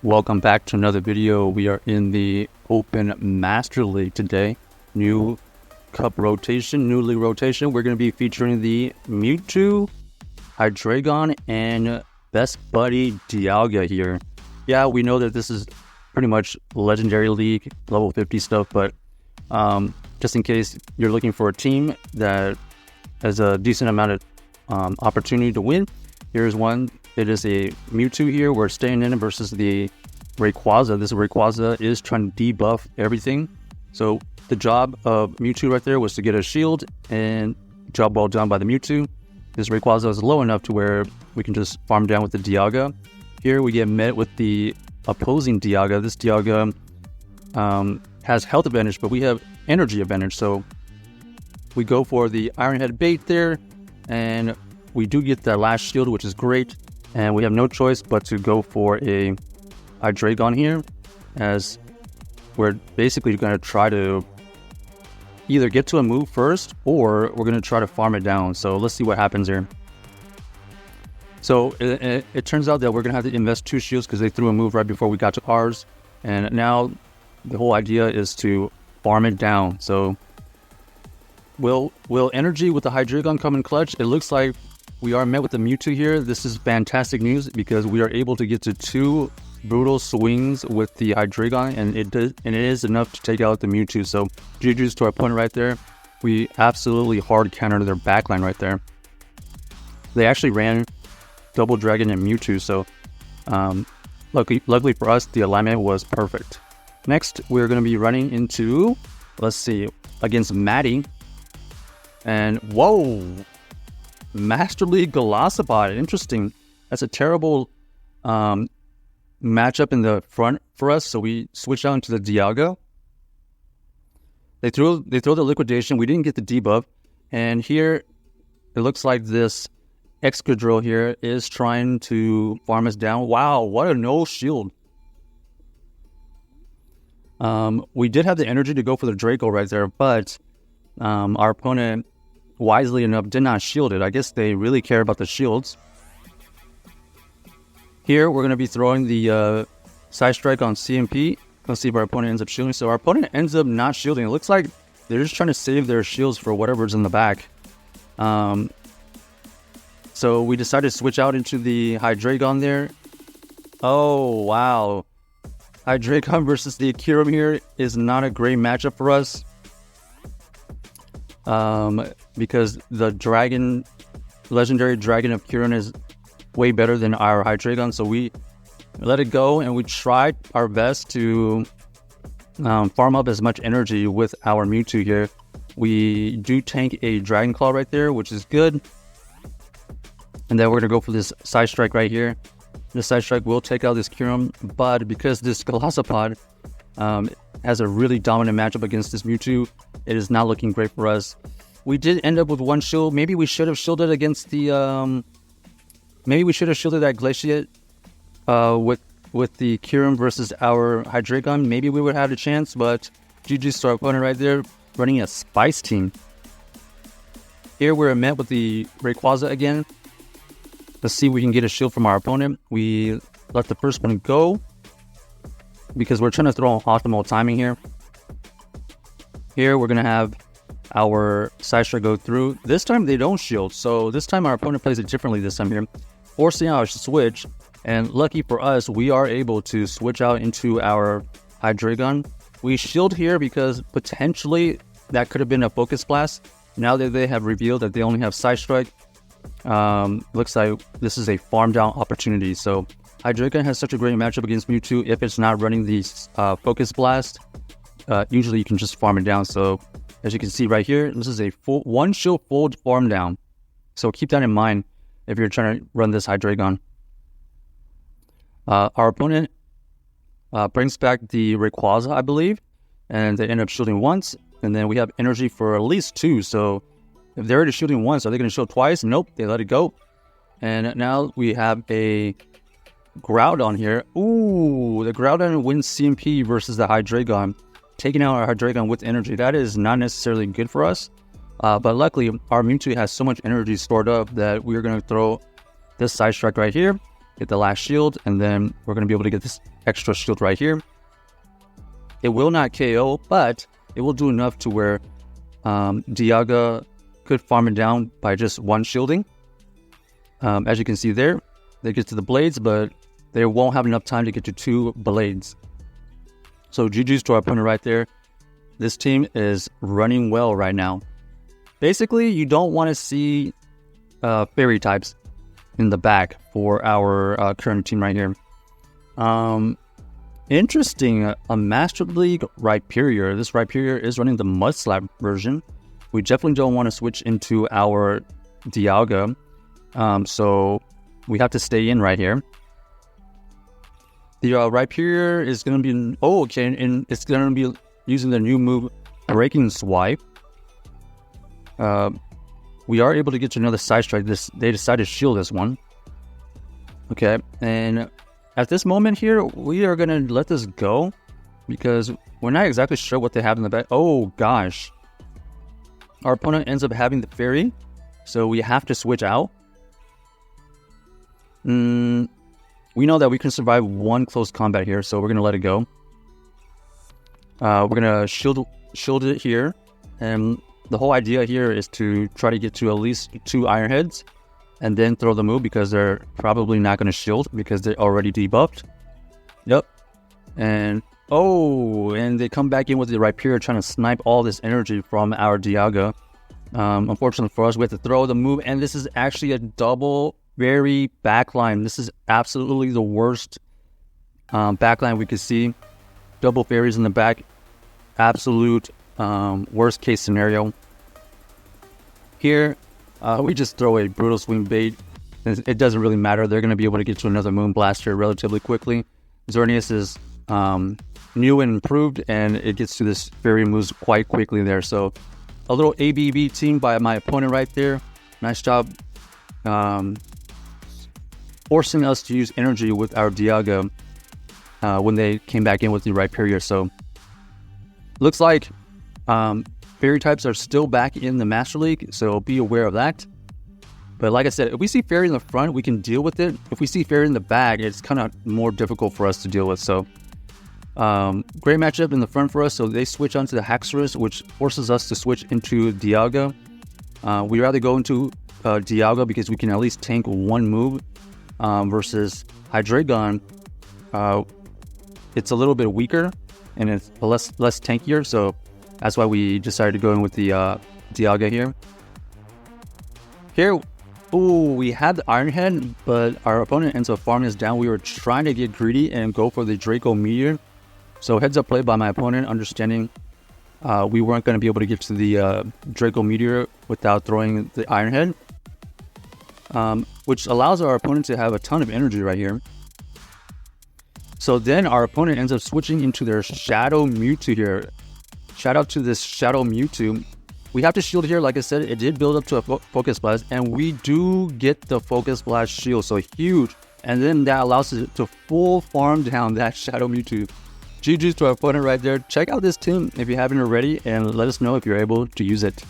Welcome back to another video. We are in the Open Master League today. New cup rotation, new league rotation. We're going to be featuring the Mewtwo, Hydreigon, and Best Buddy Dialga here. Yeah, we know that this is pretty much Legendary League, level 50 stuff, but just in case you're looking for a team that has a decent amount of opportunity to win, here's one. It is a Mewtwo here. We're staying in versus the Rayquaza. This Rayquaza is trying to debuff everything. So the job of Mewtwo right there was to get a shield, and job well done by the Mewtwo. This Rayquaza is low enough to where we can just farm down with the Dialga. Here we get met with the opposing Dialga. This Dialga has health advantage, but we have energy advantage. So we go for the Iron Head bait there, and we do get that last shield, which is great. And we have no choice but to go for a Hydreigon here, as we're basically going to try to either get to a move first, or we're going to try to farm it down. So let's see what happens here. So it turns out that we're going to have to invest 2 shields because they threw a move right before we got to ours. And now the whole idea is to farm it down. So will energy with the Hydreigon come in clutch? It looks like we are met with the Mewtwo here. This is fantastic news because we are able to get to 2 brutal swings with the Hydreigon, and it is enough to take out the Mewtwo. So GG's to our opponent right there. We absolutely hard countered their backline right there. They actually ran Double Dragon and Mewtwo, so luckily for us, the alignment was perfect. Next, we're going to be running into, let's see, against Maddie. And whoa! Master League Golisopod. Interesting. That's a terrible matchup in the front for us, so we switched out into the Dialga. They throw the liquidation. We didn't get the debuff, and here it looks like this Excadrill here is trying to farm us down. Wow, what a no shield. We did have the energy to go for the Draco right there, but our opponent, wisely enough, did not shield it. I guess they really care about the shields. Here, we're going to be throwing the Side Strike on CMP. Let's see if our opponent ends up shielding. So our opponent ends up not shielding. It looks like they're just trying to save their shields for whatever's in the back. So we decided to switch out into the Hydreigon there. Oh, wow. Hydreigon versus the Kyurem here is not a great matchup for us. Because the legendary dragon of Kyurem is way better than our Hydreigon, so we let it go and we tried our best to farm up as much energy with our Mewtwo here. We do tank a Dragon Claw right there, which is good, and then we're gonna go for this Side Strike right here. This Side Strike will take out this Kyurem, but because this Golisopod has a really dominant matchup against this Mewtwo, it is not looking great for us. We did end up with 1 shield. Maybe we should have shielded against the maybe we should have shielded that Glaciate with the Kyurem versus our Hydreigon. Maybe we would have had a chance, but GG's to our opponent right there, running a Spice team. Here we're met with the Rayquaza again. Let's see if we can get a shield from our opponent. We let the first one go because we're trying to throw optimal timing here. Here we're going to have our Side Strike go through. This time they don't shield, so this time our opponent plays it differently this time here, forcing our switch. And lucky for us, we are able to switch out into our Hydreigon. We shield here because potentially that could have been a Focus Blast. Now that they have revealed that they only have Side Strike, looks like this is a farm down opportunity. So Hydreigon has such a great matchup against Mewtwo. If it's not running the Focus Blast, usually you can just farm it down. So as you can see right here, this is a 1 shield full farm down. So keep that in mind if you're trying to run this Hydreigon. Our opponent brings back the Rayquaza, I believe, and they end up shielding once. And then we have energy for at least 2. So if they're already shielding once, are they going to shield twice? Nope, they let it go. And now we have a Groudon here. Ooh, the Groudon wins CMP versus the Hydreigon, taking out our Hydreigon with energy. That is not necessarily good for us. But luckily, our Mewtwo has so much energy stored up that we're going to throw this Side Strike right here. get the last shield, and then we're going to be able to get this extra shield right here. It will not KO, but it will do enough to where Dialga could farm it down by just one shielding. As you can see there, they get to the blades, but they won't have enough time to get to 2 blades. So GG's to our opponent right there. This team is running well right now. Basically, you don't want to see fairy types in the back for our current team right here. Interesting, a Master League Rhyperior. This Rhyperior is running the Mudslap version. We definitely don't want to switch into our Dialga. So we have to stay in right here. The Rhyperior is going to be... Oh, okay, and it's going to be using the new move, Breaking Swipe. We are able to get to another side strike. They decided to shield this one. Okay, and at this moment here, we are going to let this go because we're not exactly sure what they have in the back. Oh, gosh. Our opponent ends up having the fairy, so we have to switch out. We know that we can survive one close combat here, so we're going to let it go. We're going to shield it here, and the whole idea here is to try to get to at least 2 Iron Heads and then throw the move because they're probably not going to shield because they're already debuffed. Yep. And and they come back in with the Rhyperior trying to snipe all this energy from our Dialga. Unfortunately for us, we have to throw the move, and this is actually a double fairy backline. This is absolutely the worst backline we could see. Double fairies in the back. Absolute worst case scenario. Here, we just throw a Brutal Swing bait. It doesn't really matter. They're going to be able to get to another Moonblast here relatively quickly. Xerneas is new and improved, and it gets to this fairy moves quite quickly there. So a little ABB team by my opponent right there. Nice job forcing us to use energy with our Dialga when they came back in with the Rhyperior. So looks like fairy types are still back in the Master League, so be aware of that. But like I said, if we see fairy in the front, we can deal with it. If we see fairy in the back, it's kind of more difficult for us to deal with. So great matchup in the front for us. So they switch onto the Haxorus, which forces us to switch into Dialga. We rather go into Dialga because we can at least tank one move versus Hydreigon. It's a little bit weaker and it's less tankier, so that's why we decided to go in with the Dialga here. Here, we had the Iron Head, but our opponent ends up farming us down. We were trying to get greedy and go for the Draco Meteor. So heads up play by my opponent, understanding we weren't going to be able to get to the Draco Meteor without throwing the Iron Head, which allows our opponent to have a ton of energy right here. So then our opponent ends up switching into their Shadow Mewtwo here. Shout out to this Shadow Mewtwo. We have to shield here. Like I said, it did build up to a Focus Blast, and we do get the Focus Blast shield, so huge. And then that allows us to full farm down that Shadow Mewtwo. GG's to our opponent right there. Check out this team if you haven't already, and let us know if you're able to use it.